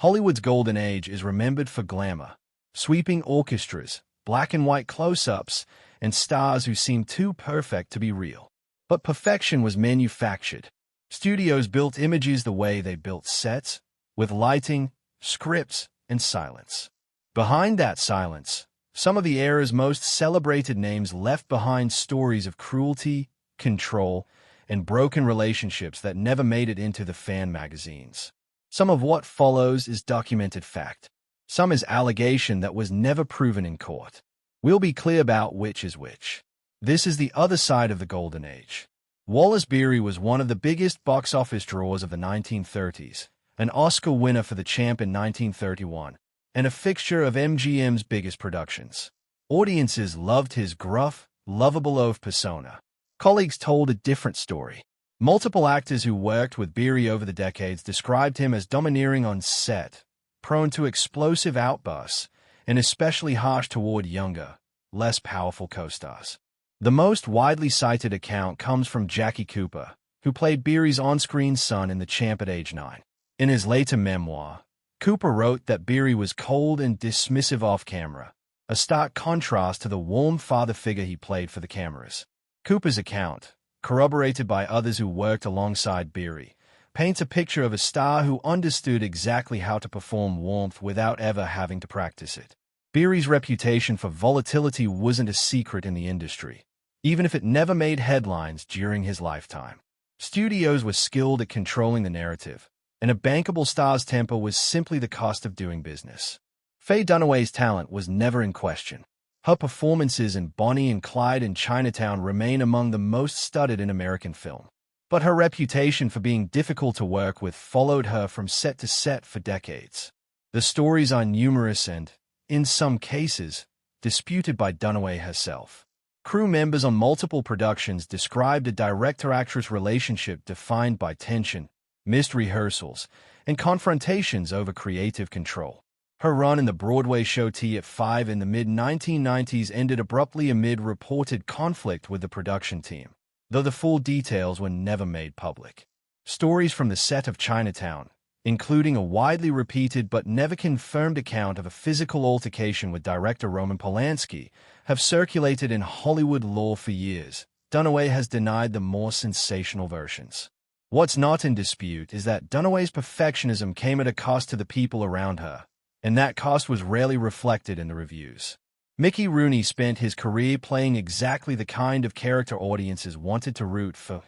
Hollywood's golden age is remembered for glamour, sweeping orchestras, black and white close-ups, and stars who seem too perfect to be real. But perfection was manufactured. Studios built images the way they built sets, with lighting, scripts, and silence. Behind that silence, some of the era's most celebrated names left behind stories of cruelty, control, and broken relationships that never made it into the fan magazines. Some of what follows is documented fact. Some is allegation that was never proven in court. We'll be clear about which is which. This is the other side of the golden age. Wallace Beery was one of the biggest box office draws of the 1930s, an Oscar winner for The Champ in 1931, and a fixture of MGM's biggest productions. Audiences loved his gruff, lovable oaf persona. Colleagues told a different story. Multiple actors who worked with Beery over the decades described him as domineering on set, prone to explosive outbursts, and especially harsh toward younger, less powerful co-stars. The most widely cited account comes from Jackie Cooper, who played Beery's on-screen son in The Champ at age 9. In his later memoir, Cooper wrote that Beery was cold and dismissive off-camera, a stark contrast to the warm father figure he played for the cameras. Cooper's account, corroborated by others who worked alongside Beery, paints a picture of a star who understood exactly how to perform warmth without ever having to practice it. Beery's reputation for volatility wasn't a secret in the industry, even if it never made headlines during his lifetime. Studios were skilled at controlling the narrative, and a bankable star's temper was simply the cost of doing business. Faye Dunaway's talent was never in question. Her performances in Bonnie and Clyde and Chinatown remain among the most studied in American film. But her reputation for being difficult to work with followed her from set to set for decades. The stories are numerous and, in some cases, disputed by Dunaway herself. Crew members on multiple productions described a director-actress relationship defined by tension, missed rehearsals, and confrontations over creative control. Her run in the Broadway show Tea at 5 in the mid-1990s ended abruptly amid reported conflict with the production team, though the full details were never made public. Stories from the set of Chinatown, including a widely repeated but never confirmed account of a physical altercation with director Roman Polanski, have circulated in Hollywood lore for years. Dunaway has denied the more sensational versions. What's not in dispute is that Dunaway's perfectionism came at a cost to the people around her, and that cost was rarely reflected in the reviews. Mickey Rooney spent his career playing exactly the kind of character audiences wanted to root for: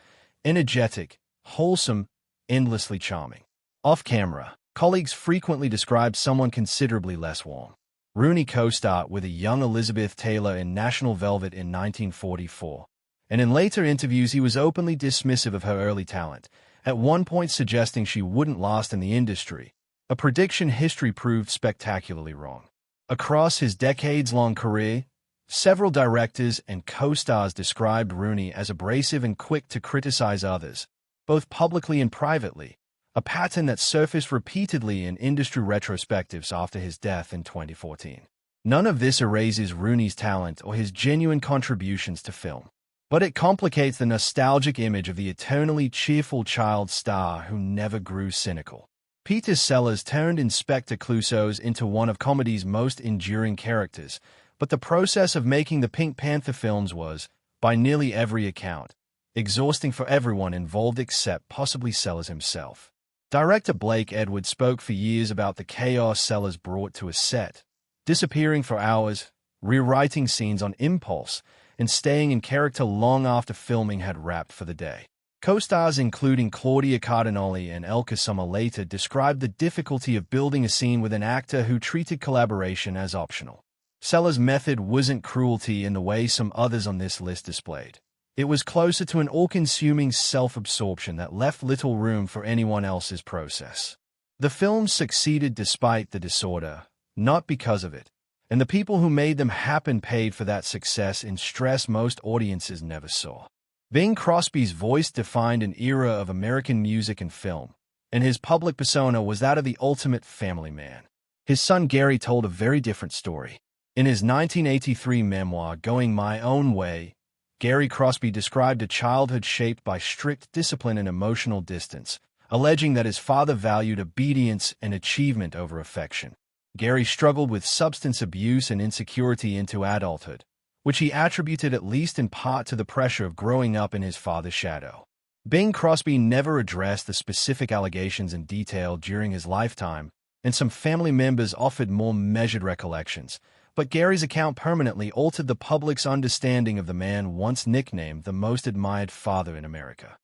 energetic, wholesome, endlessly charming. Off-camera, colleagues frequently described someone considerably less warm. Rooney co-starred with a young Elizabeth Taylor in National Velvet in 1944, and in later interviews he was openly dismissive of her early talent, at one point suggesting she wouldn't last in the industry, a prediction history proved spectacularly wrong. Across his decades-long career, several directors and co-stars described Rooney as abrasive and quick to criticize others, both publicly and privately, a pattern that surfaced repeatedly in industry retrospectives after his death in 2014. None of this erases Rooney's talent or his genuine contributions to film, but it complicates the nostalgic image of the eternally cheerful child star who never grew cynical. Peter Sellers turned Inspector Clouseau into one of comedy's most enduring characters, but the process of making the Pink Panther films was, by nearly every account, exhausting for everyone involved except possibly Sellers himself. Director Blake Edwards spoke for years about the chaos Sellers brought to a set, disappearing for hours, rewriting scenes on impulse, and staying in character long after filming had wrapped for the day. Co-stars including Claudia Cardinale and Elka Summer later described the difficulty of building a scene with an actor who treated collaboration as optional. Sellers' method wasn't cruelty in the way some others on this list displayed. It was closer to an all-consuming self-absorption that left little room for anyone else's process. The films succeeded despite the disorder, not because of it, and the people who made them happen paid for that success in stress most audiences never saw. Bing Crosby's voice defined an era of American music and film, and his public persona was that of the ultimate family man. His son Gary told a very different story. In his 1983 memoir, Going My Own Way, Gary Crosby described a childhood shaped by strict discipline and emotional distance, alleging that his father valued obedience and achievement over affection. Gary struggled with substance abuse and insecurity into adulthood, which he attributed at least in part to the pressure of growing up in his father's shadow. Bing Crosby never addressed the specific allegations in detail during his lifetime, and some family members offered more measured recollections, but Gary's account permanently altered the public's understanding of the man once nicknamed the most admired father in America.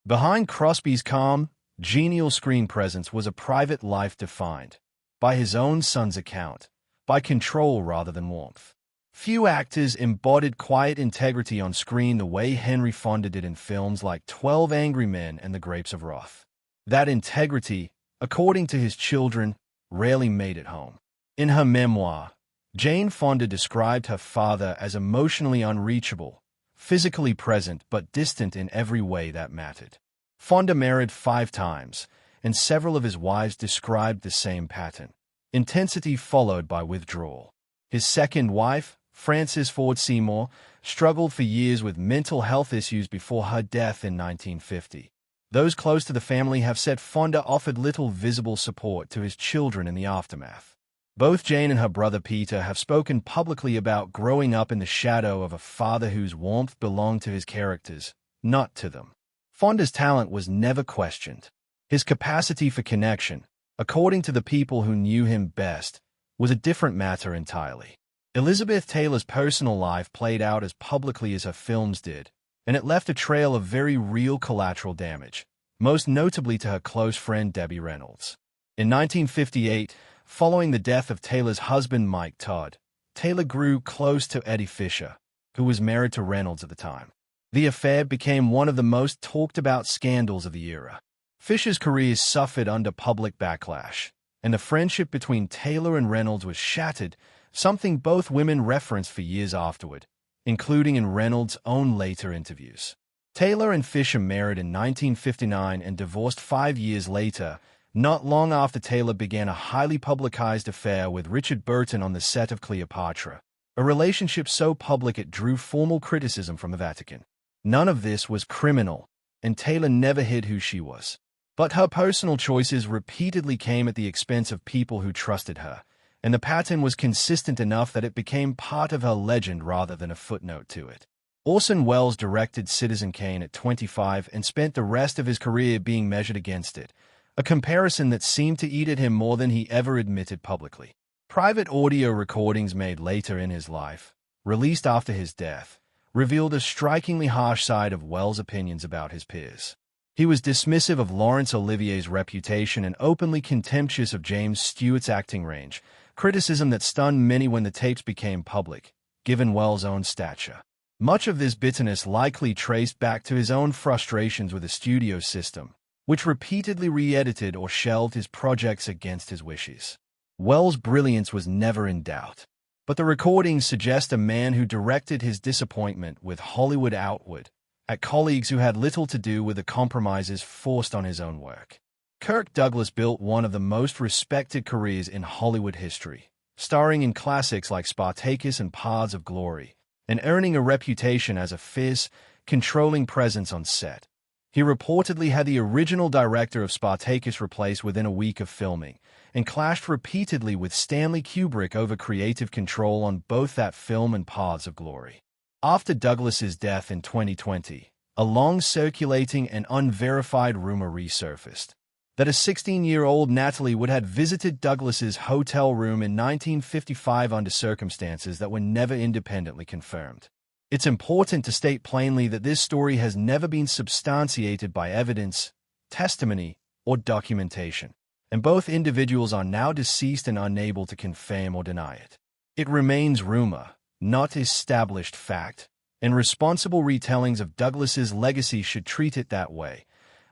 Behind Crosby's calm, genial screen presence was a private life defined, by his own son's account, by control rather than warmth. Few actors embodied quiet integrity on screen the way Henry Fonda did in films like 12 Angry Men and The Grapes of Wrath. That integrity, according to his children, rarely made it home. In her memoir, Jane Fonda described her father as emotionally unreachable, physically present but distant in every way that mattered. Fonda married 5 times, and several of his wives described the same pattern. Intensity followed by withdrawal. His second wife, Frances Ford Seymour, struggled for years with mental health issues before her death in 1950. Those close to the family have said Fonda offered little visible support to his children in the aftermath. Both Jane and her brother Peter have spoken publicly about growing up in the shadow of a father whose warmth belonged to his characters, not to them. Fonda's talent was never questioned. His capacity for connection, according to the people who knew him best, was a different matter entirely. Elizabeth Taylor's personal life played out as publicly as her films did, and it left a trail of very real collateral damage, most notably to her close friend Debbie Reynolds. In 1958, following the death of Taylor's husband Mike Todd, Taylor grew close to Eddie Fisher, who was married to Reynolds at the time. The affair became one of the most talked-about scandals of the era. Fisher's career suffered under public backlash, and the friendship between Taylor and Reynolds was shattered, something both women referenced for years afterward, including in Reynolds' own later interviews. Taylor and Fisher married in 1959 and divorced 5 years later, not long after Taylor began a highly publicized affair with Richard Burton on the set of Cleopatra, a relationship so public it drew formal criticism from the Vatican. None of this was criminal, and Taylor never hid who she was. But her personal choices repeatedly came at the expense of people who trusted her, and the pattern was consistent enough that it became part of her legend rather than a footnote to it. Orson Welles directed Citizen Kane at 25 and spent the rest of his career being measured against it, a comparison that seemed to eat at him more than he ever admitted publicly. Private audio recordings made later in his life, released after his death, revealed a strikingly harsh side of Welles' opinions about his peers. He was dismissive of Laurence Olivier's reputation and openly contemptuous of James Stewart's acting range, criticism that stunned many when the tapes became public, given Welles' own stature. Much of this bitterness likely traced back to his own frustrations with the studio system, which repeatedly re-edited or shelved his projects against his wishes. Welles' brilliance was never in doubt, but the recordings suggest a man who directed his disappointment with Hollywood outward, at colleagues who had little to do with the compromises forced on his own work. Kirk Douglas built one of the most respected careers in Hollywood history, starring in classics like Spartacus and Paths of Glory, and earning a reputation as a fierce, controlling presence on set. He reportedly had the original director of Spartacus replaced within a week of filming, and clashed repeatedly with Stanley Kubrick over creative control on both that film and Paths of Glory. After Douglas's death in 2020, a long-circulating and unverified rumor resurfaced that a 16-year-old Natalie Wood had visited Douglas's hotel room in 1955 under circumstances that were never independently confirmed. It's important to state plainly that this story has never been substantiated by evidence, testimony, or documentation, and both individuals are now deceased and unable to confirm or deny it. It remains rumor, not established fact, and responsible retellings of Douglas's legacy should treat it that way,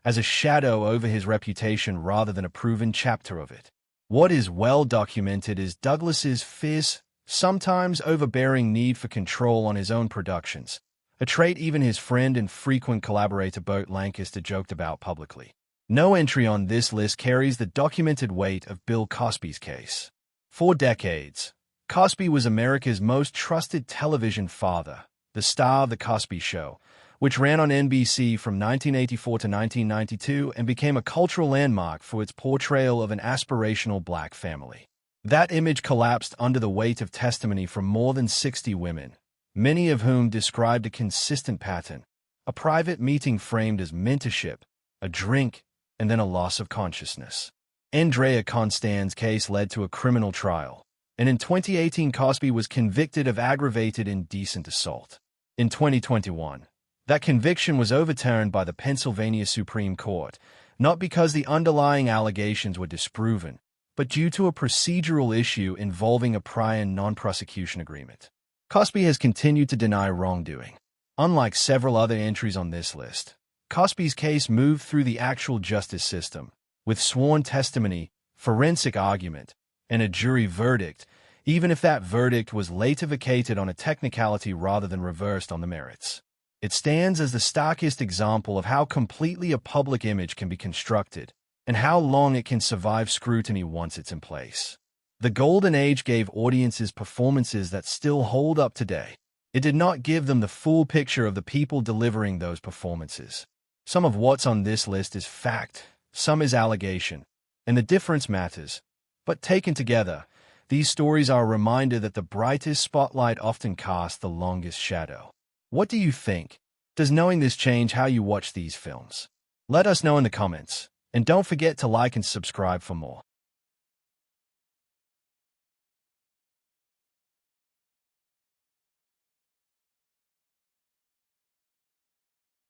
as a shadow over his reputation rather than a proven chapter of it. What is well documented is Douglas's fierce, sometimes overbearing need for control on his own productions, a trait even his friend and frequent collaborator Burt Lancaster joked about publicly. No entry on this list carries the documented weight of Bill Cosby's case. For decades, Cosby was America's most trusted television father, the star of The Cosby Show, which ran on NBC from 1984 to 1992 and became a cultural landmark for its portrayal of an aspirational black family. That image collapsed under the weight of testimony from more than 60 women, many of whom described a consistent pattern: a private meeting framed as mentorship, a drink, and then a loss of consciousness. Andrea Constand's case led to a criminal trial, and in 2018 Cosby was convicted of aggravated indecent assault. In 2021, that conviction was overturned by the Pennsylvania Supreme Court, not because the underlying allegations were disproven, but due to a procedural issue involving a prior non-prosecution agreement. Cosby has continued to deny wrongdoing. Unlike several other entries on this list, Cosby's case moved through the actual justice system, with sworn testimony, forensic argument, and a jury verdict, even if that verdict was later vacated on a technicality rather than reversed on the merits. It stands as the starkest example of how completely a public image can be constructed, and how long it can survive scrutiny once it's in place. The Golden Age gave audiences performances that still hold up today. It did not give them the full picture of the people delivering those performances. Some of what's on this list is fact, some is allegation, and the difference matters. But taken together, these stories are a reminder that the brightest spotlight often casts the longest shadow. What do you think? Does knowing this change how you watch these films? Let us know in the comments, and don't forget to like and subscribe for more.